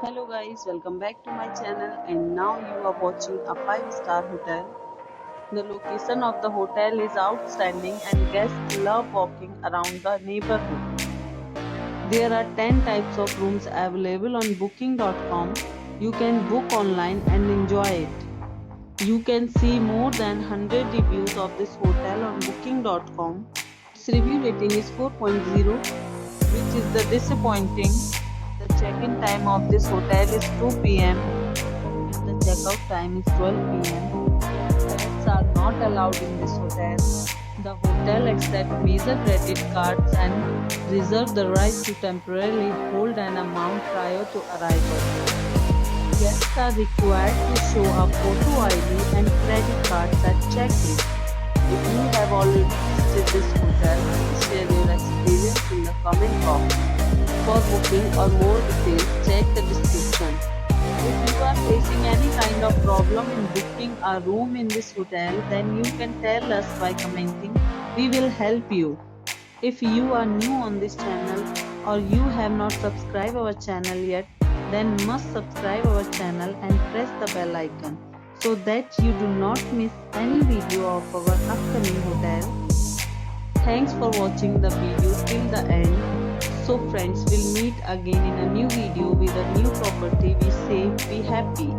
Hello guys, welcome back to my channel and now you are watching a 5-star hotel. The location of the hotel is outstanding and guests love walking around the neighborhood. There are 10 types of rooms available on booking.com. You can book online and enjoy it. You can see more than 100 reviews of this hotel on booking.com. Its review rating is 4.0, which is the disappointing. The check-in time of this hotel is 2 p.m. and the checkout time is 12 p.m. Pets are not allowed in this hotel. The hotel accepts major credit cards and reserves the right to temporarily hold an amount prior to arrival. Guests are required to show a photo ID and credit cards at check-in. If you have already visited this hotel, please share your experience in the comment box. For booking or more details, check the description. If you are facing any kind of problem in booking a room in this hotel, then you can tell us by commenting. We will help you. If you are new on this channel or you have not subscribed our channel yet, then must subscribe our channel and press the bell icon so that you do not miss any video of our upcoming hotel. Thanks for watching the video till the end. So friends, will meet again in a new video with a new property. Be safe, be happy.